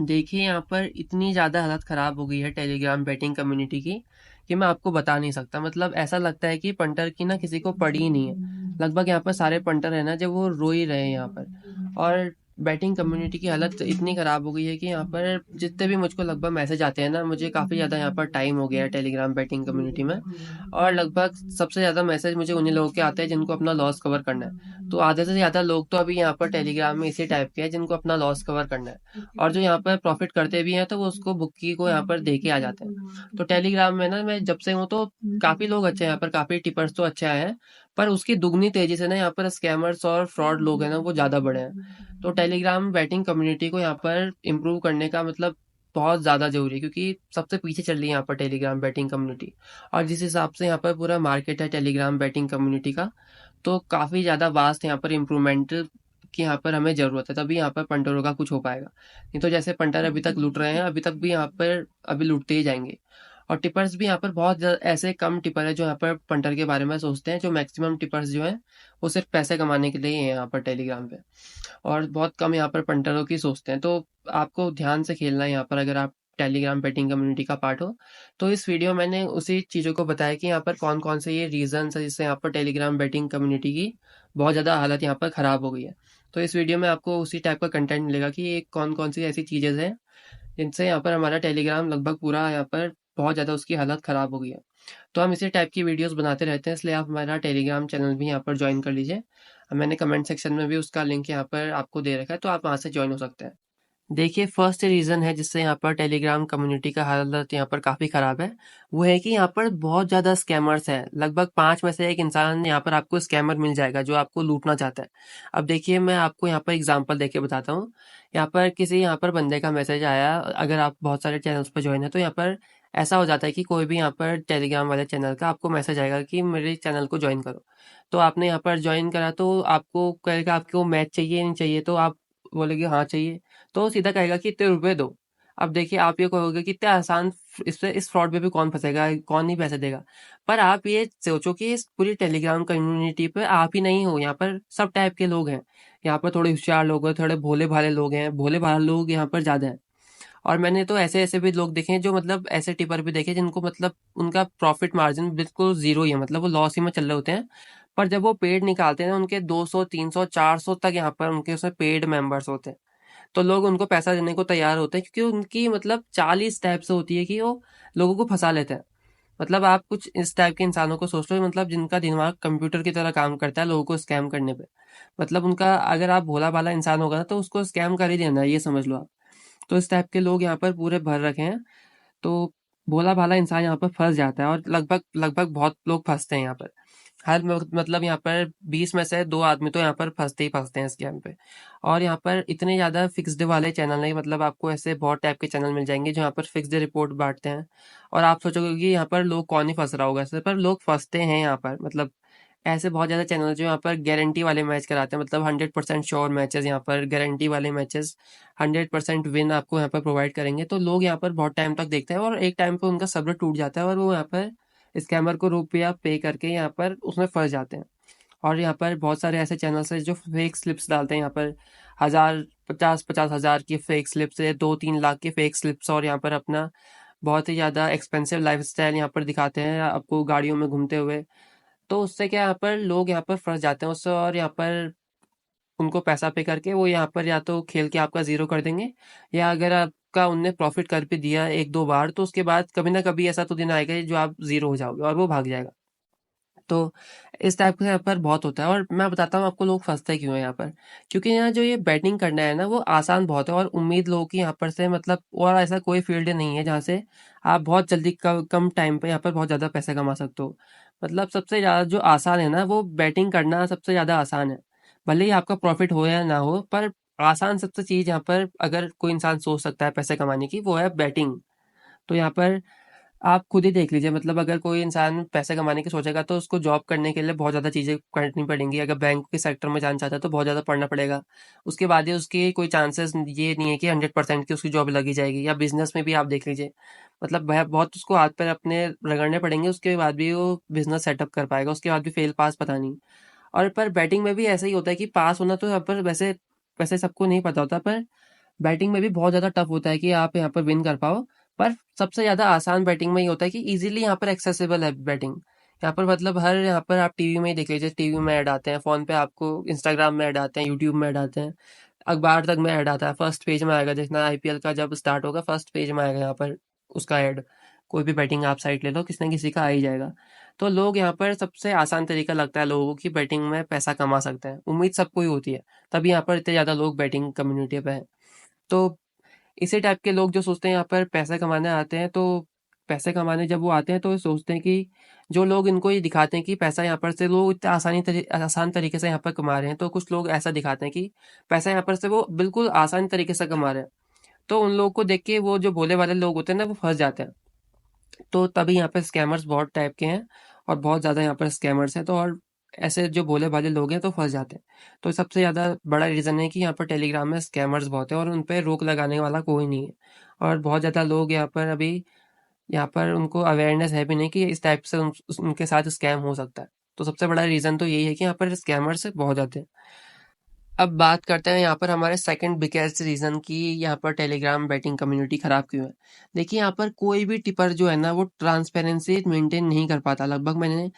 देखिए, यहाँ पर इतनी ज़्यादा हालत ख़राब हो गई है टेलीग्राम बेटिंग कम्युनिटी की, कि मैं आपको बता नहीं सकता। मतलब ऐसा लगता है कि पंटर की ना किसी को पड़ी ही नहीं है। लगभग यहाँ पर सारे पंटर हैं ना, जो वो रो ही रहे हैं यहाँ पर। और बैटिंग कम्युनिटी की हालत इतनी ख़राब हो गई है कि यहाँ पर जितने भी मुझको लगभग मैसेज आते हैं ना, मुझे काफ़ी ज़्यादा यहाँ पर टाइम हो गया है टेलीग्राम बेटिंग कम्युनिटी में। और लगभग सबसे ज़्यादा मैसेज मुझे उन्हीं लोगों के आते हैं जिनको अपना लॉस कवर करना है। तो आधे से ज़्यादा लोग तो अभी यहाँ पर टेलीग्राम में इसी टाइप के हैं जिनको अपना लॉस कवर करना है। और जो यहाँ पर प्रॉफिट करते भी हैं तो वो उसको बुक्की को यहाँ पर दे के आ जाते हैं। तो टेलीग्राम में ना मैं जब से हूँ तो काफ़ी लोग अच्छे हैं, यहाँ पर काफ़ी टिपर्स तो अच्छे आए हैं। पर उसकी दुगनी तेज़ी से ना यहाँ पर स्कैमर्स और फ्रॉड लोग हैं ना, वो ज़्यादा बढ़े हैं। तो टेलीग्राम बैटिंग कम्युनिटी को यहाँ पर इम्प्रूव करने का मतलब बहुत ज़्यादा ज़रूरी है, क्योंकि सबसे पीछे चल रही है यहाँ पर टेलीग्राम बैटिंग कम्युनिटी। और जिस हिसाब से यहाँ पर पूरा मार्केट है टेलीग्राम बैटिंग कम्युनिटी का, तो काफ़ी ज़्यादा वास्ट यहाँ पर इम्प्रूवमेंट की यहाँ पर हमें ज़रूरत है, तभी यहाँ पर पंटरों का कुछ हो पाएगा। नहीं तो जैसे पंटर अभी तक लूट रहे हैं, अभी तक भी यहाँ पर अभी लूटते ही जाएंगे। और टिपर्स भी यहाँ पर बहुत ऐसे कम टिपर है जो यहाँ पर पंटर के बारे में सोचते हैं। जो मैक्सिमम टिपर्स जो हैं वो सिर्फ पैसे कमाने के लिए ही हैं यहाँ पर टेलीग्राम पे। और बहुत कम यहाँ पर पंटरों की सोचते हैं। तो आपको ध्यान से खेलना है यहाँ पर, अगर आप टेलीग्राम बेटिंग कम्युनिटी का पार्ट हो। तो इस वीडियो मैंने उसी चीज़ों को बताया कि यहाँ पर कौन कौन से ये रीजंस है जिससे यहाँ पर टेलीग्राम बेटिंग कम्युनिटी की बहुत ज़्यादा हालत यहाँ पर ख़राब हो गई है। तो इस वीडियो में आपको उसी टाइप का कंटेंट मिलेगा कि ये कौन कौन सी ऐसी चीज़ें हैं जिनसे यहाँ पर हमारा टेलीग्राम लगभग पूरा यहाँ पर बहुत ज़्यादा उसकी हालत ख़राब हो गई है। तो हम इसी टाइप की वीडियोस बनाते रहते हैं, इसलिए आप हमारा टेलीग्राम चैनल भी यहाँ पर ज्वाइन कर लीजिए। मैंने कमेंट सेक्शन में भी उसका लिंक यहाँ पर आपको दे रखा है, तो आप वहाँ से ज्वाइन हो सकते हैं। देखिए, फर्स्ट रीज़न है जिससे यहाँ पर टेलीग्राम कम्युनिटी का हालत यहाँ पर काफ़ी ख़राब है, वो है कि यहाँ पर बहुत ज़्यादा स्कैमर्स हैं। लगभग 5 में से 1 इंसान यहाँ पर आपको स्कैमर मिल जाएगा जो आपको लूटना चाहता है। अब देखिए, मैं आपको यहाँ पर एग्ज़ाम्पल देके बताता हूँ। यहाँ पर किसी यहाँ पर बंदे का मैसेज आया, अगर आप बहुत सारे चैनल्स पर जॉइन है तो यहाँ पर ऐसा हो जाता है कि कोई भी यहाँ पर टेलीग्राम वाले चैनल का आपको मैसेज आएगा कि मेरे चैनल को जॉइन करो। तो आपने यहाँ पर जॉइन करा तो आपको कहेगा आपको मैच चाहिए नहीं चाहिए, तो आप बोलेंगे हाँ चाहिए। तो सीधा कहेगा कि इतने रुपए दो। अब देखिए, आप ये कहोगे कि इतने आसान, इससे इस फ्रॉड में भी कौन फंसेगा, कौन ही पैसे देगा। पर आप ये सोचो कि इस पूरी टेलीग्राम कम्युनिटी पे आप ही नहीं हो, यहाँ पर सब टाइप के लोग हैं। यहाँ पर थोड़े होशियार लोग हैं, थोड़े भोले भाले लोग हैं, भोले भाले लोग यहाँ पर ज्यादा हैं। और मैंने तो ऐसे ऐसे भी लोग देखे हैं जो मतलब ऐसे टिपर भी देखे जिनको मतलब उनका प्रॉफिट मार्जिन बिल्कुल जीरो ही है, मतलब वो लॉस ही में चल रहे होते हैं। पर जब वो पेड निकालते हैं ना, उनके 200 300 400 तक यहाँ पर उनके उसमें पेड मेंबर्स होते हैं। तो लोग उनको पैसा देने को तैयार होते हैं, क्योंकि उनकी मतलब चाल इस टाइप से होती है कि वो लोगों को फंसा लेते हैं। मतलब आप कुछ इस टाइप के इंसानों को सोच लो, मतलब जिनका दिमाग कंप्यूटर की तरह काम करता है लोगों को स्कैम करने पे। मतलब उनका, अगर आप भोला भाला इंसान होगा ना तो उसको स्कैम कर ही देना है, ये समझ लो आप। तो इस टाइप के लोग यहाँ पर पूरे भर रखे हैं। तो भोला भाला इंसान यहाँ पर फंस जाता है, और लगभग लगभग बहुत लोग फंसते हैं यहाँ पर। मतलब यहाँ पर 20 में से 2 आदमी तो यहाँ पर फंसते ही फंसते हैं स्कैम पे। और यहाँ पर इतने ज़्यादा फिक्स्ड वाले चैनल नहीं, मतलब आपको ऐसे बहुत टाइप के चैनल मिल जाएंगे जो यहाँ पर फिक्स्ड रिपोर्ट बांटते हैं। और आप सोचोगे कि यहाँ पर लोग कौन ही फंस रहा होगा ऐसे, पर लोग फंसते हैं यहाँ पर। मतलब ऐसे बहुत ज़्यादा चैनल जो यहाँ पर गारंटी वाले मैच कराते हैं, मतलब 100% श्योर मैचेस, यहाँ पर गारंटी वाले मैचेस 100% विन आपको यहाँ पर प्रोवाइड करेंगे। तो लोग यहाँ पर बहुत टाइम तक देखते हैं, और एक टाइम पे उनका सब्र टूट जाता है और वो यहाँ पर स्कैमर को रुपया पे करके यहाँ पर उसमें फंस जाते हैं। और यहाँ पर बहुत सारे ऐसे चैनल्स हैं जो फेक स्लिप्स डालते हैं, यहाँ पर 1000 50 50 हज़ार की फेक स्लिप्स है, 2 3 लाख की फेक स्लिप्स, और यहाँ पर अपना बहुत ही ज़्यादा एक्सपेंसिव लाइफस्टाइल यहाँ पर दिखाते हैं आपको गाड़ियों में घूमते हुए। तो उससे क्या, यहाँ पर लोग यहाँ पर फंस जाते हैं उससे, और यहाँ पर उनको पैसा पे करके वो यहाँ पर या तो खेल के आपका ज़ीरो कर देंगे, या अगर आपका उनने प्रॉफिट कर भी दिया 1 2 बार, तो उसके बाद कभी ना कभी ऐसा तो दिन आएगा जो आप ज़ीरो हो जाओगे और वो भाग जाएगा। तो इस टाइप का यहाँ पर बहुत होता है। और मैं बताता हूँ आपको लोग फंसते क्यों हैं यहाँ पर। क्योंकि यहाँ जो ये बैटिंग करना है ना, वो आसान बहुत है, और उम्मीद लोगों की यहाँ पर से, मतलब और ऐसा कोई फील्ड नहीं है जहाँ से आप बहुत जल्दी कम टाइम पे यहाँ पर बहुत ज़्यादा पैसे कमा सकते हो। मतलब सबसे ज़्यादा जो आसान है ना, वो बैटिंग करना सबसे ज़्यादा आसान है। भले ही आपका प्रॉफिट हो या ना हो, पर आसान सबसे चीज़ यहाँ पर अगर कोई इंसान सोच सकता है पैसे कमाने की, वो है बैटिंग। तो यहाँ पर आप खुद ही देख लीजिए, मतलब अगर कोई इंसान पैसे कमाने की सोचेगा तो उसको जॉब करने के लिए बहुत ज़्यादा चीज़ें करनी पड़ेंगी। अगर बैंक के सेक्टर में जाना चाहता है तो बहुत ज़्यादा पढ़ना पड़ेगा। उसके बाद ही उसकी कोई चांसेस ये नहीं है कि 100% की उसकी जॉब लगी जाएगी। या बिजनेस में भी आप देख लीजिए, मतलब बहुत उसको हाथ पैर अपने रगड़ने पड़ेंगे, उसके बाद भी वो बिजनेस सेटअप कर पाएगा, उसके बाद भी फेल पास पता नहीं। और पर बैटिंग में भी ऐसा ही होता है कि पास होना तो यहाँ पर वैसे वैसे सबको नहीं पता होता, पर बैटिंग में भी बहुत ज़्यादा टफ होता है कि आप यहाँ पर विन कर पाओ। पर सबसे ज़्यादा आसान बैटिंग में ये होता है कि इजीली यहाँ पर एक्सेसिबल है बैटिंग। यहाँ पर मतलब हर यहाँ पर आप टीवी में ही देख लीजिए, टीवी में ऐड आते हैं, फ़ोन पे आपको इंस्टाग्राम में ऐड आते हैं, यूट्यूब में ऐड आते हैं, अखबार तक में ऐड आता है। फर्स्ट पेज में आएगा, देखना आईपीएल का जब स्टार्ट होगा फर्स्ट पेज में आएगा यहाँ पर उसका ऐड। कोई भी बैटिंग आप साइट ले लो, किसी न किसी का आ ही जाएगा। तो लोग यहाँ पर सबसे आसान तरीका लगता है लोगों को कि बैटिंग में पैसा कमा सकते हैं, उम्मीद सबको ही होती है, तभी यहाँ पर इतने ज़्यादा लोग बैटिंग कम्युनिटी पे हैं। तो इसी टाइप के लोग जो सोचते हैं यहाँ पर पैसे कमाने आते हैं, तो पैसे कमाने जब वो आते हैं तो ये सोचते हैं कि जो लोग इनको ये दिखाते हैं कि पैसा यहाँ पर से लोग इतने आसान तरीके से यहाँ पर कमा रहे हैं, तो कुछ लोग ऐसा दिखाते हैं कि पैसा यहाँ पर से वो बिल्कुल आसान तरीके से कमा रहे हैं। तो उन लोगों को देख के वो जो भोले वाले लोग होते हैं ना, वो फंस जाते हैं। तो तभी यहाँ पे स्कैमर्स बहुत टाइप के हैं और बहुत ज़्यादा यहाँ पर स्कैमर्स हैं, तो और ऐसे जो भोले भाले लोग हैं तो फंस जाते हैं। तो सबसे ज़्यादा बड़ा रीज़न है कि यहाँ पर टेलीग्राम में स्कैमर्स बहुत हैं और उन पे रोक लगाने वाला कोई नहीं है। और बहुत ज़्यादा लोग यहाँ पर अभी यहाँ पर उनको अवेयरनेस है भी नहीं कि इस टाइप से उनके साथ स्कैम हो सकता है। तो सबसे बड़ा रीज़न तो यही है कि यहाँ पर स्कैमर्स बहुत ज़्यादा हैं। अब बात करते हैं यहाँ पर हमारे सेकंड बिगेस्ट रीज़न की यहाँ पर टेलीग्राम बैटिंग कम्युनिटी ख़राब क्यों है। देखिए यहाँ पर कोई भी टिपर जो है ना वो ट्रांसपेरेंसी मेंटेन नहीं कर पाता। लगभग मैंने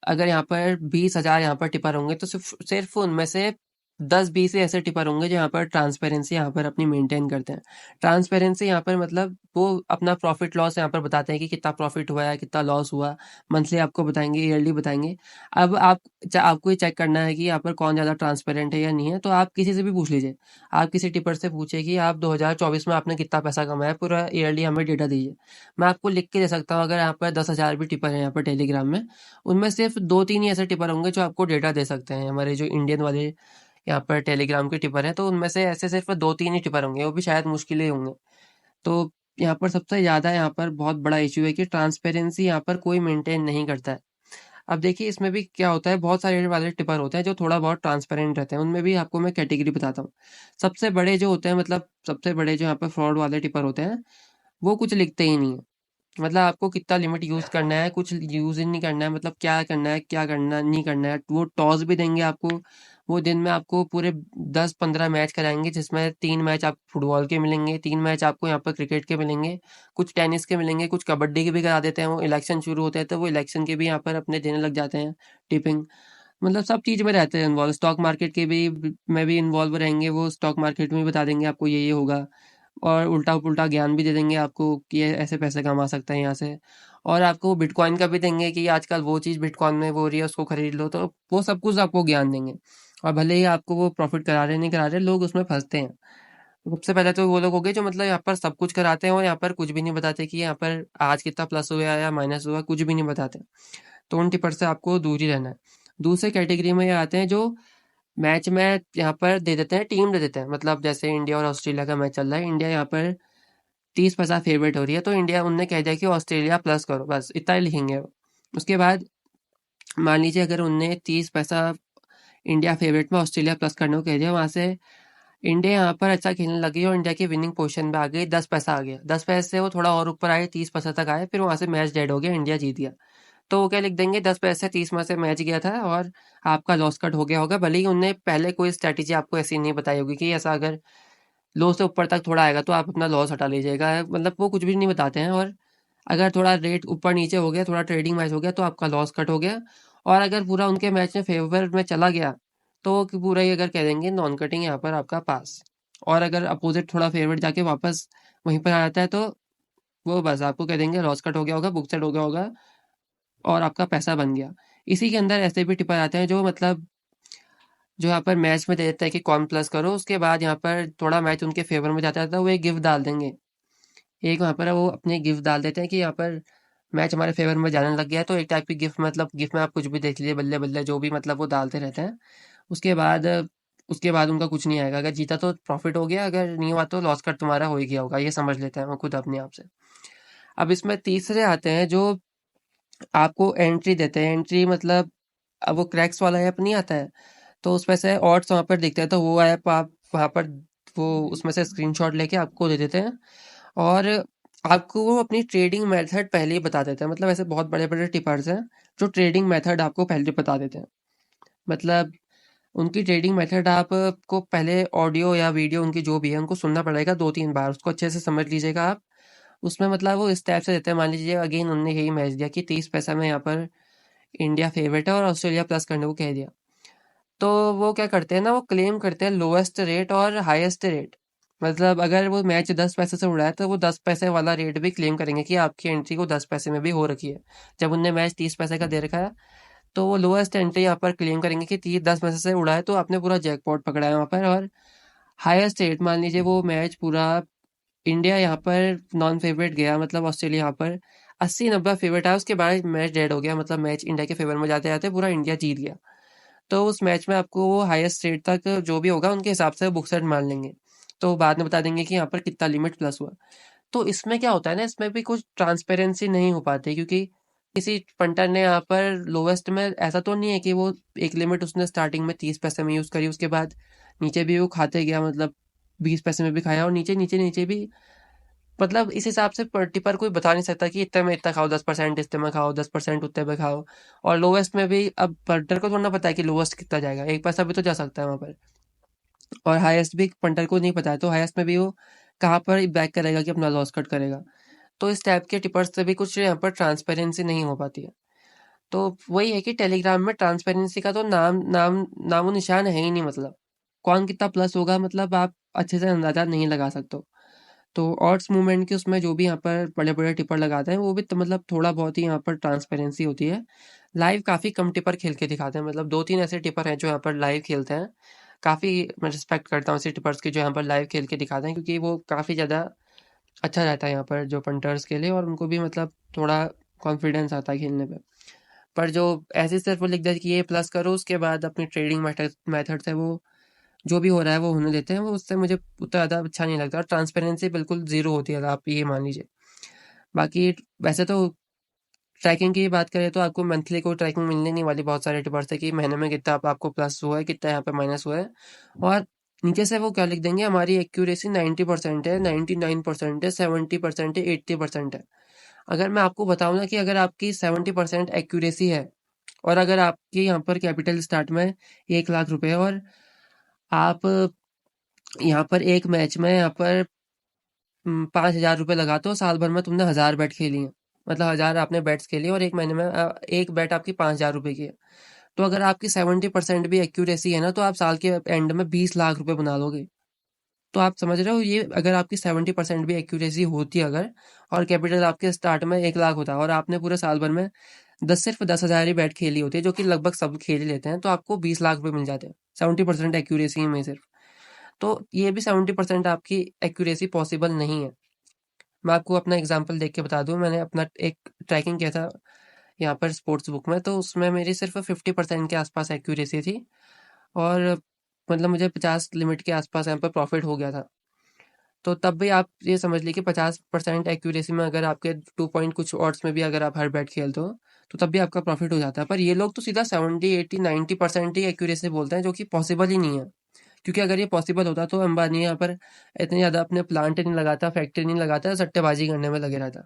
अगर यहाँ पर 20,000 यहाँ पर टिपर होंगे तो सिर्फ सिर्फ उनमें से 10-20 ही ऐसे टिपर होंगे जो यहाँ पर ट्रांसपेरेंसी यहाँ पर अपनी मेंटेन करते हैं। ट्रांसपेरेंसी यहाँ पर मतलब वो अपना प्रॉफिट लॉस यहाँ पर बताते हैं कि कितना प्रॉफिट हुआ है, कितना लॉस हुआ, मंथली आपको बताएंगे, ईयरली बताएंगे। अब आपको ये चेक करना है कि यहाँ पर कौन ज़्यादा ट्रांसपेरेंट है या नहीं है, तो आप किसी से भी पूछ लीजिए। आप किसी टिपर से पूछिए कि आप 2024 में आपने कितना पैसा कमाया, पूरा ईयरली हमें डेटा दीजिए। मैं आपको लिख के दे सकता हूँ। अगर यहाँ पर 10,000 भी टिपर हैं यहाँ पर टेलीग्राम में, उनमें सिर्फ 2-3 ही ऐसे टिपर होंगे जो आपको डेटा दे सकते हैं। हमारे जो इंडियन वाले यहाँ पर टेलीग्राम के टिपर हैं, तो उनमें से ऐसे सिर्फ 2-3 ही टिपर होंगे, वो भी शायद मुश्किल ही होंगे। तो यहाँ पर सबसे ज़्यादा यहाँ पर बहुत बड़ा इश्यू है कि ट्रांसपेरेंसी यहाँ पर कोई मेंटेन नहीं करता है। अब देखिए इसमें भी क्या होता है, बहुत सारे वाले टिपर होते हैं जो थोड़ा बहुत ट्रांसपेरेंट रहते हैं, उनमें भी आपको मैं कैटेगरी बताता हूँ। सबसे बड़े जो होते हैं, मतलब सबसे बड़े जो यहाँ पर फ्रॉड वाले टिपर होते हैं, वो कुछ लिखते ही नहीं है। मतलब आपको कितना लिमिट यूज़ करना है, कुछ यूज़ ही नहीं करना है, मतलब क्या करना है, क्या करना नहीं करना है। वो टॉस भी देंगे आपको, वो दिन में आपको पूरे 10-15 मैच कराएँगे, जिसमें 3 मैच आप फुटबॉल के मिलेंगे, 3 मैच आपको यहाँ पर क्रिकेट के मिलेंगे, कुछ टेनिस के मिलेंगे, कुछ कबड्डी के भी करा देते हैं। वो इलेक्शन शुरू होते हैं तो वो इलेक्शन के भी यहाँ पर अपने देने लग जाते हैं टिपिंग। मतलब सब चीज़ में रहते हैं इन्वॉल्व, स्टॉक मार्केट के भी में भी इन्वॉल्व रहेंगे, वो स्टॉक मार्केट में भी बता देंगे आपको ये होगा। और उल्टा-पुल्टा ज्ञान भी दे देंगे आपको कि ये ऐसे पैसे कमा सकते हैं यहाँ से। और आपको बिटकॉइन का भी देंगे कि आजकल वो चीज़ बिटकॉइन में हो रही है, उसको खरीद लो, तो वो सब कुछ आपको ज्ञान देंगे। और भले ही आपको वो प्रॉफ़िट करा रहे हैं, नहीं करा रहे, लोग उसमें फँसते हैं। सबसे पहले तो वो लोग हो गए जो मतलब यहाँ पर सब कुछ कराते हैं और यहाँ पर कुछ भी नहीं बताते कि यहाँ पर आज कितना प्लस हुआ या माइनस हुआ, कुछ भी नहीं बताते। तो उन टिपर से आपको दूर ही रहना है। दूसरे कैटेगरी में ये आते हैं जो मैच में यहाँ पर दे देते हैं, टीम दे देते हैं। मतलब जैसे इंडिया और ऑस्ट्रेलिया का मैच चल रहा है, इंडिया यहाँ पर 30-50 फेवरेट हो रही है, तो इंडिया उनने कह दिया कि ऑस्ट्रेलिया प्लस करो, बस इतना ही लिखेंगे वो। उसके बाद मान लीजिए अगर उनने 30 पैसा इंडिया फेवरेट में ऑस्ट्रेलिया प्लस करने को कह दिया, वहां से इंडिया यहाँ पर अच्छा खेलने लगी और इंडिया की विनिंग पोजीशन पे आ गई, 10 पैसा आ गया, 10 पैसे से वो थोड़ा और ऊपर आए, 30 पैसा तक आए, फिर वहां से मैच डेड हो गया, इंडिया जीत गया। तो वो क्या लिख देंगे, 10 पैसे 30 में से मैच गया था और आपका लॉस कट हो गया होगा। भले ही उनने पहले कोई स्ट्रैटेजी आपको ऐसी नहीं बताई होगी कि ऐसा अगर लो से ऊपर तक थोड़ा आएगा तो आप अपना लॉस हटा लीजिएगा, मतलब वो कुछ भी नहीं बताते हैं। और अगर थोड़ा रेट ऊपर नीचे हो गया, थोड़ा ट्रेडिंग मैच हो गया, तो आपका लॉस कट हो गया। और अगर पूरा उनके मैच में फेवर में चला गया, तो वो पूरा ही अगर कह देंगे नॉन कटिंग, यहाँ पर आपका पास। और अगर अपोजिट थोड़ा फेवरेट जाके वापस वहीं पर आ जाता है, तो वो बस आपको कह देंगे लॉस कट हो गया होगा, बुक सेट हो गया होगा और आपका पैसा बन गया। इसी के अंदर ऐसे भी टिपर आते हैं जो मतलब जो यहाँ पर मैच में दे देता है कि कौन प्लस करो, उसके बाद यहाँ पर थोड़ा मैच उनके फेवर में जाता है तो वो एक गिफ्ट डाल देंगे। एक वहाँ पर वो अपने गिफ्ट डाल देते हैं कि यहाँ पर मैच हमारे फेवर में जाने लग गया है, तो एक टाइप की गिफ्ट, मतलब गिफ्ट में आप कुछ भी देख लीजिए, बल्ले बल्ले जो भी मतलब वो डालते रहते हैं। उसके बाद उनका कुछ नहीं आएगा। अगर जीता तो प्रॉफिट हो गया, अगर नहीं हुआ तो लॉस कट तुम्हारा हो ही गया होगा, ये समझ लेते हैं वो खुद अपने आप से। अब इसमें तीसरे आते हैं जो आपको एंट्री देते हैं। एंट्री मतलब अब वो क्रैक्स वाला ऐप नहीं आता है, तो उसमें से ऑड्स वहाँ पर दिखते हैं, तो वो ऐप आप वहाँ पर वो उसमें से स्क्रीनशॉट लेके आपको दे देते हैं। और आपको वो अपनी ट्रेडिंग मेथड पहले ही बता देते हैं। मतलब ऐसे बहुत बड़े बड़े टिपर्स हैं जो ट्रेडिंग मेथड आपको पहले बता देते हैं। मतलब उनकी ट्रेडिंग मेथड आपको पहले ऑडियो या वीडियो उनकी जो भी है उनको सुनना पड़ेगा 2-3 बार, उसको अच्छे से समझ लीजिएगा आप। उसमें मतलब वो इस टाइप से देते हैं, मान लीजिए अगेन उन्होंने यही मैच दिया कि 30 पैसा में यहाँ पर इंडिया फेवरेट है और ऑस्ट्रेलिया प्लस करने को कह दिया। तो वो क्या करते हैं ना, वो क्लेम करते हैं लोएस्ट रेट और हाईएस्ट रेट। मतलब अगर वो मैच 10 पैसे से उड़ा है तो वो 10 पैसे वाला रेट भी क्लेम करेंगे कि आपकी एंट्री को 10 पैसे में भी हो रखी है। जब उनने मैच 30 पैसे का दे रखा है तो वो लोएस्ट एंट्री यहाँ पर क्लेम करेंगे कि 10 पैसे से उड़ा है तो आपने पूरा जैकपॉट पकड़ा है वहाँ पर। और हाईएस्ट रेट मान लीजिए वो मैच पूरा इंडिया यहाँ पर नॉन फेवरेट गया, मतलब ऑस्ट्रेलिया यहाँ पर 80-90 फेवरेट आया, उसके बाद मैच डेड हो गया, मतलब मैच इंडिया के फेवर में जाते जाते पूरा इंडिया जीत गया। तो उस मैच में आपको वो हाईएस्ट रेट तक जो भी होगा उनके हिसाब से बुक सेट मान लेंगे, तो बाद में बता देंगे कि यहाँ पर कितना लिमिट प्लस हुआ। तो इसमें क्या होता है ना, इसमें भी कुछ ट्रांसपेरेंसी नहीं हो पाती, क्योंकि किसी पंटर ने यहाँ पर लोवेस्ट में ऐसा तो नहीं है कि वो एक लिमिट उसने स्टार्टिंग में 30 पैसे में यूज़ करी, उसके बाद नीचे भी वो खाते गया, मतलब 20 पैसे में भी खाया और नीचे नीचे नीचे भी, मतलब इस हिसाब से टिपर कोई बता नहीं सकता कि इतने में इतना खाओ, 10% इतने में खाओ, 10% उतने में खाओ। और लोवेस्ट में भी अब पंटर को थोड़ा ना पता है कि लोवेस्ट कितना जाएगा, 1 पैसा भी तो जा सकता है वहाँ पर। और हाईएस्ट भी पंटर को नहीं पता है, तो हाईएस्ट में भी वो कहाँ पर बैक करेगा कि अपना लॉस कट करेगा। तो इस टाइप के टिपर्स से भी कुछ यहाँ पर ट्रांसपेरेंसी नहीं हो पाती है। तो वही है कि टेलीग्राम में ट्रांसपेरेंसी का तो नामो निशान है ही नहीं, मतलब कौन कितना प्लस होगा मतलब आप अच्छे से अंदाजा नहीं लगा सकते हो। तो ऑड्स मूवमेंट के उसमें जो भी यहाँ पर बड़े बड़े टिपर लगाते हैं वो भी तो मतलब थोड़ा बहुत ही यहाँ पर ट्रांसपेरेंसी होती है। लाइव काफ़ी कम टिपर खेल के दिखाते हैं, मतलब 2-3 ऐसे टिपर हैं जो यहाँ पर लाइव खेलते हैं। काफ़ी मैं रिस्पेक्ट करता हूँ ऐसे टिपर्स की जो यहाँ पर लाइव खेल के दिखाते हैं, क्योंकि वो काफ़ी ज़्यादा अच्छा रहता है यहाँ पर जो पंटर्स के लिए, और उनको भी मतलब थोड़ा कॉन्फिडेंस आता है खेलने पे। पर जो ऐसे सिर्फ वो लिख देते कि ये प्लस करो, उसके बाद अपनी ट्रेडिंग मेथड से वो जो भी हो रहा है वो होने देते हैं, वो उससे मुझे उतना ज़्यादा अच्छा नहीं लगता, और ट्रांसपेरेंसी बिल्कुल ज़ीरो होती है, आप ये मान लीजिए। बाकी वैसे तो ट्रैकिंग की बात करें तो आपको मंथली कोई ट्रैकिंग मिलने नहीं वाली बहुत सारे टिपर्स से कि महीने में कितना आपको प्लस हुआ है, कितना यहाँ पे माइनस हुआ है। और नीचे से वो क्या लिख देंगे, हमारी एक्यूरेसी 90% है, 99% है, 70% है, 80% है। अगर मैं आपको बताऊं ना कि अगर आपकी 70% एक्यूरेसी है और अगर आपकी यहाँ पर कैपिटल स्टार्ट में 1 लाख रुपए है, और आप यहाँ पर एक मैच में यहाँ पर 5,000 रुपये लगाते हो, साल भर में तुमने 1,000 बैट खेली है, मतलब 1,000 आपने बैट्स खेली और एक महीने में एक बैट आपकी 5,000 रुपये की है। तो अगर आपकी 70% भी एक्यूरेसी है ना, तो आप साल के एंड में 20 लाख रुपए बना लोगे। तो आप समझ रहे हो, ये अगर आपकी 70% भी एक्यूरेसी होती है अगर, और कैपिटल आपके स्टार्ट में 1 लाख होता है और आपने पूरे साल भर में सिर्फ 10,000 ही बैट खेली होती है, जो कि लगभग सब खेल ही लेते हैं, तो आपको 20 लाख रुपए मिल जाते हैं 70% एक्यूरेसी में सिर्फ। तो ये भी 70% आपकी एक्यूरेसी पॉसिबल नहीं है। मैं आपको अपना एग्जांपल देख के बता दूं, मैंने अपना एक ट्रैकिंग किया था यहाँ पर स्पोर्ट्स बुक में, तो उसमें मेरी सिर्फ 50% के आसपास एक्यूरेसी थी, और मतलब मुझे 50 लिमिट के आसपास यहाँ पर प्रॉफिट हो गया था। तो तब भी आप ये समझ लीजिए कि 50% एक्यूरेसी में अगर आपके 2 पॉइंट कुछ ऑड्स में भी अगर आप हर बैट खेलते हो तो तब भी आपका प्रॉफिट हो जाता है। पर ये लोग तो सीधा 70, 80, 90% ही एक्यूरेसी बोलते हैं, जो कि पॉसिबल ही नहीं है। क्योंकि अगर ये पॉसिबल होता तो अंबानी यहाँ पर इतनी ज़्यादा अपने प्लांट नहीं लगाता, फैक्ट्री नहीं लगाता, सट्टेबाजी करने में लगे रहता।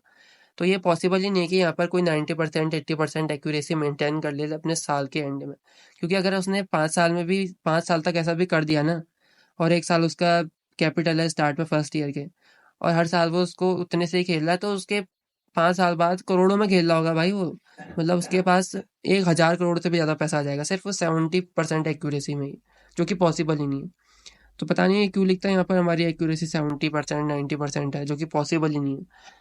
तो ये पॉसिबल ही नहीं है कि यहाँ पर कोई 90% 80% एक्यूरेसी मेंटेन कर ले अपने साल के एंड में। क्योंकि अगर उसने 5 साल में भी 5 साल तक ऐसा भी कर दिया ना, और 1 साल उसका कैपिटल है स्टार्ट में फर्स्ट ईयर के, और हर साल वो उसको उतने से ही खेल रहा है, तो उसके 5 साल बाद करोड़ों में खेल रहा होगा भाई वो। मतलब उसके पास 1,000 करोड़ से भी ज़्यादा पैसा आ जाएगा सिर्फ वो 70% एक्यूरेसी में ही, जो कि पॉसिबल ही नहीं है। तो पता नहीं क्यों लिखता है यहाँ पर हमारी एक्यूरेसी 70% 90% है, जो कि पॉसिबल ही नहीं है।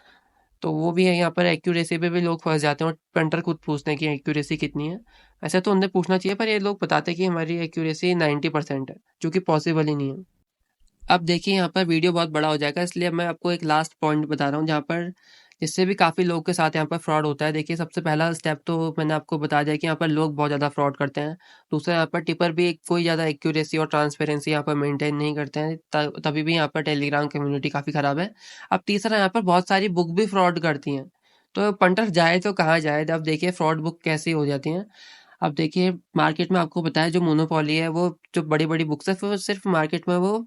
तो वो भी है, यहाँ पर एक्यूरेसी पे भी लोग फंस जाते हैं और पेंटर खुद पूछते हैं कि एक्यूरेसी कितनी है। ऐसे तो उन्हें पूछना चाहिए, पर ये लोग बताते हैं कि हमारी एक्यूरेसी 90% है, जो कि पॉसिबल ही नहीं है। अब देखिए यहाँ पर वीडियो बहुत बड़ा हो जाएगा, इसलिए मैं आपको एक लास्ट पॉइंट बता रहा हूँ जहाँ पर जिससे भी काफ़ी लोगों के साथ यहाँ पर फ्रॉड होता है। देखिए सबसे पहला स्टेप तो मैंने आपको बता दिया कि यहाँ पर लोग बहुत ज़्यादा फ्रॉड करते हैं। दूसरा, यहाँ पर टिपर भी कोई ज़्यादा एक्यूरेसी और ट्रांसपेरेंसी यहाँ पर मेंटेन नहीं करते हैं, तभी भी यहाँ पर टेलीग्राम कम्युनिटी काफ़ी ख़राब है। अब तीसरा, यहाँ पर बहुत सारी बुक भी फ्रॉड करती हैं। तो पंटर जाए तो कहाँ जाए। अब देखिए फ्रॉड बुक कैसी हो जाती हैं। अब देखिए मार्केट में आपको बताया जो मोनोपोली है, वो जो बड़ी बड़ी बुक्स है, वो सिर्फ मार्केट में वो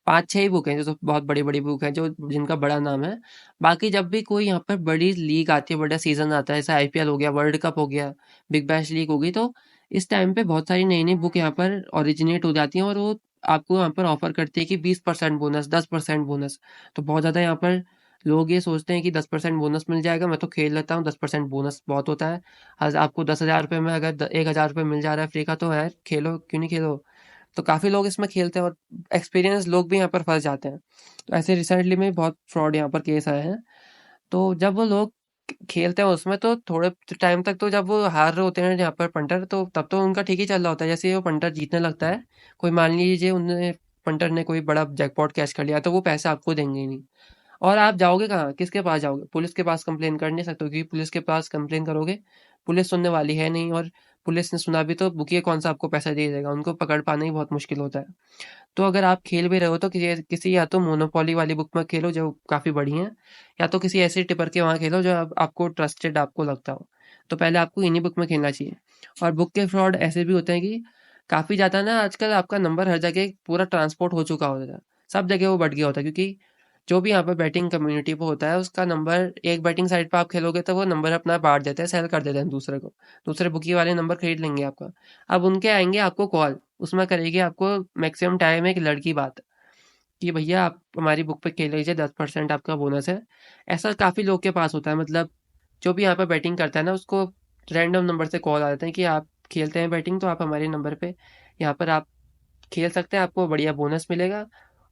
5-6 ही बुक हैं जो तो बहुत बड़ी-बड़ी बुक हैं जो जिनका बड़ा नाम है। बाकी जब भी कोई यहाँ पर बड़ी लीग आती है, बड़ा सीज़न आता है, जैसे आईपीएल हो गया, वर्ल्ड कप हो गया, बिग बैश लीग हो गई, तो इस टाइम पे बहुत सारी नई-नई बुक यहाँ पर ओरिजिनेट हो जाती हैं और वो आपको यहाँ पर ऑफ़र करती है कि 20% बोनस, 10% बोनस। तो बहुत ज़्यादा यहाँ पर लोग ये सोचते हैं कि 10% बोनस मिल जाएगा, मैं तो खेल लेता हूँ, 10% बोनस बहुत होता है। आपको ₹10,000 में अगर ₹1,000 मिल जा रहा है फ्री का तो यार खेलो, क्यों नहीं खेलो? तो काफ़ी लोग इसमें खेलते हैं और एक्सपीरियंस लोग भी यहाँ पर फँस जाते हैं। तो ऐसे रिसेंटली में बहुत फ्रॉड यहाँ पर केस आए हैं। तो जब वो लोग खेलते हैं उसमें तो थोड़े टाइम तक तो जब वो हार रहे होते हैं यहाँ पर पंटर, तो तब तो उनका ठीक ही चल रहा होता है। जैसे ही वो पंटर जीतने लगता है, कोई मान लीजिए उनने पंटर ने कोई बड़ा जैकपॉट कैच कर लिया, तो वो पैसा आपको देंगे ही नहीं। और आप जाओगे कहाँ? किसके पास जाओगे? पुलिस के पास कंप्लेन कर नहीं सकते हो, क्योंकि पुलिस के पास कंप्लेन करोगे, पुलिस सुनने वाली है नहीं, और पुलिस ने सुना भी तो बुकिए कौन सा आपको पैसा दे देगा, उनको पकड़ पाना ही बहुत मुश्किल होता है। तो अगर आप खेल भी रहे हो तो किसी किसी या तो मोनोपोली वाली बुक में खेलो जो काफ़ी बड़ी हैं, या तो किसी ऐसे टिपर के वहाँ खेलो जो आपको ट्रस्टेड आपको लगता हो। तो पहले आपको इन्हीं बुक में खेलना चाहिए। और बुक के फ्रॉड ऐसे भी होते हैं कि काफ़ी ज़्यादा ना आजकल आपका नंबर हर जगह पूरा ट्रांसपोर्ट हो चुका होता है। सब जगह वो बढ़ गया होता है, क्योंकि जो भी यहाँ पर बैटिंग कम्युनिटी पे होता है उसका नंबर, एक बैटिंग साइट पे आप खेलोगे तो वो नंबर अपना बाँट देते हैं, सेल कर देते हैं दूसरे को। दूसरे बुकी वाले नंबर खरीद लेंगे आपका। अब उनके आएँगे आपको कॉल, उसमें करेगी आपको मैक्सिमम टाइम एक लड़की बात कि भैया आप हमारी बुक पे खेल लीजिए, 10% आपका बोनस है। ऐसा काफ़ी लोग के पास होता है, मतलब जो भी यहाँ पे बैटिंग करता है ना उसको रैंडम नंबर से कॉल आ जाते हैं कि आप खेलते हैं बैटिंग तो आप हमारे नंबर पे यहाँ पर आप खेल सकते हैं, आपको बढ़िया बोनस मिलेगा।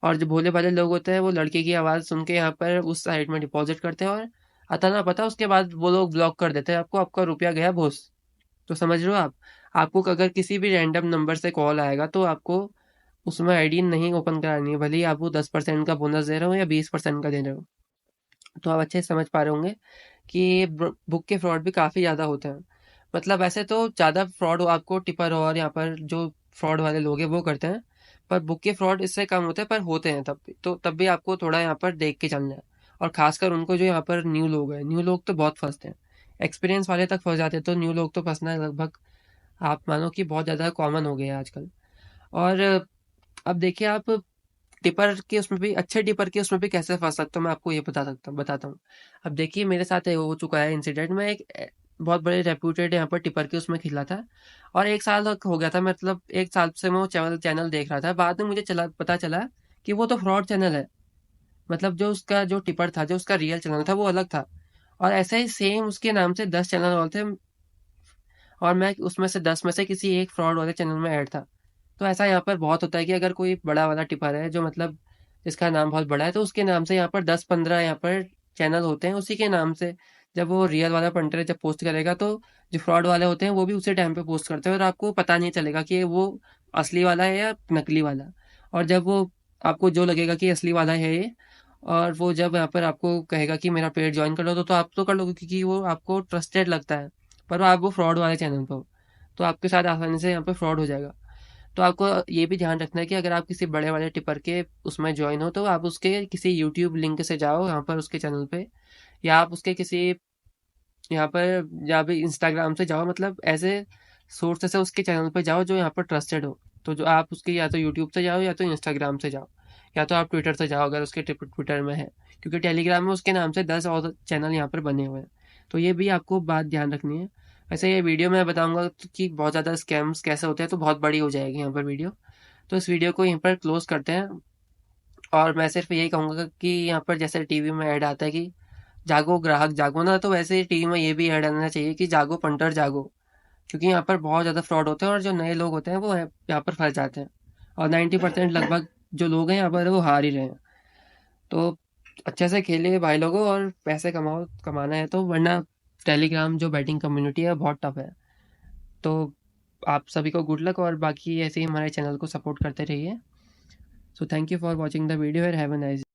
और जो भोले भाले लोग होते हैं वो लड़के की आवाज़ सुन के यहाँ पर उस साइट में डिपॉजिट करते हैं, और अता ना पता उसके बाद वो लोग ब्लॉक कर देते हैं आपको, आपका रुपया गया भूस। तो समझ रहे हो आप? आपको अगर किसी भी रैंडम नंबर से कॉल आएगा तो आपको उसमें आईडी नहीं ओपन करानी है, भले ही आप वो 10% का बोनस दे रहे हो या 20% का दे रहे हो। तो आप अच्छे से समझ पा रहे होंगे कि बुक के फ्रॉड भी काफ़ी ज़्यादा होते हैं। मतलब ऐसे तो ज़्यादा फ्रॉड आपको टिपर और यहाँ पर जो फ्रॉड वाले लोग हैं वो करते हैं, पर बुक के फ्रॉड इससे कम होते हैं, पर होते हैं तब भी। तो तब भी आपको थोड़ा यहाँ पर देख के चलना है, और खासकर उनको जो यहाँ पर न्यू लोग हैं, न्यू लोग तो बहुत फंसते हैं। एक्सपीरियंस वाले तक फंस जाते हैं, तो न्यू लोग तो फंसना लगभग आप मानो कि बहुत ज़्यादा कॉमन हो गया है आजकल। और अब देखिए आप टिपर के उसमें भी, अच्छे टिपर के उसमें भी कैसे फँस सकते हो मैं आपको ये बताता हूँ। अब देखिए मेरे साथ ये हो चुका है इंसिडेंट, मैं एक बहुत बड़े रेप्यूटेड यहाँ पर टिपर के उसमें खेला था, और 1 साल तक हो गया था, मतलब 1 साल से मैं वो चैनल चैनल देख रहा था। बाद में मुझे पता चला कि वो तो फ्रॉड चैनल है। मतलब जो उसका जो टिपर था, जो उसका रियल चैनल था वो अलग था, और ऐसे ही सेम उसके नाम से 10 चैनल और थे, और मैं उसमें से 10 में से किसी एक फ्रॉड वाले चैनल में ऐड था। तो ऐसा यहाँ पर बहुत होता है कि अगर कोई बड़ा वाला टिपर है जो मतलब जिसका नाम बहुत बड़ा है, तो उसके नाम से यहाँ पर 10-15 यहाँ पर चैनल होते हैं उसी के नाम से। जब वो रियल वाला पंटर जब पोस्ट करेगा तो जो फ्रॉड वाले होते हैं वो भी उसी टाइम पे पोस्ट करते हैं, और आपको पता नहीं चलेगा कि वो असली वाला है या नकली वाला। और जब वो आपको जो लगेगा कि असली वाला है ये, और वो जब यहाँ पर आपको कहेगा कि मेरा पेज ज्वाइन कर लो, तो आप तो कर लोगे क्योंकि वो आपको ट्रस्टेड लगता है। पर आप वो फ्रॉड वाले चैनल पर हो, तो आपके साथ आसानी से यहाँ पे फ्रॉड हो जाएगा। तो आपको ये भी ध्यान रखना है कि अगर आप किसी बड़े वाले टिपर के उसमें ज्वाइन हो तो आप उसके किसी यूट्यूब लिंक से जाओ यहाँ पर उसके चैनल पे, या आप उसके किसी यहाँ पर या भी इंस्टाग्राम से जाओ, मतलब ऐसे सोर्स से उसके चैनल पे जाओ जो यहाँ पर ट्रस्टेड हो। तो जो आप उसके या तो यूट्यूब से जाओ या तो इंस्टाग्राम से जाओ, या तो आप ट्विटर से जाओ अगर उसके ट्विटर में है, क्योंकि टेलीग्राम में उसके नाम से 10 और चैनल यहाँ पर बने हुए हैं। तो ये भी आपको बात ध्यान रखनी है। वैसे ये वीडियो मैं बताऊंगा कि बहुत ज़्यादा स्कैम्स कैसे होते हैं, तो बहुत बड़ी हो जाएगी यहाँ पर वीडियो। तो इस वीडियो को यहीं पर क्लोज करते हैं, और मैं सिर्फ यही कहूँगा कि यहाँ पर जैसे टीवी में ऐड आता है कि जागो ग्राहक जागो ना, तो वैसे ही टीवी में ये भी ऐड आना चाहिए कि जागो पंटर जागो। क्योंकि यहाँ पर बहुत ज़्यादा फ्रॉड होते हैं, और जो नए लोग होते हैं वो यहाँ पर फंस जाते हैं, और 90% लगभग जो लोग हैं यहाँ पर वो हार ही रहे हैं। तो अच्छे से खेलिए भाई लोगों, और पैसे कमाओ, कमाना है तो, वरना टेलीग्राम जो बैटिंग कम्युनिटी है बहुत टफ है। तो आप सभी को गुड लक, और बाकी ऐसे ही हमारे चैनल को सपोर्ट करते रहिए। So thank you for watching the video and have a nice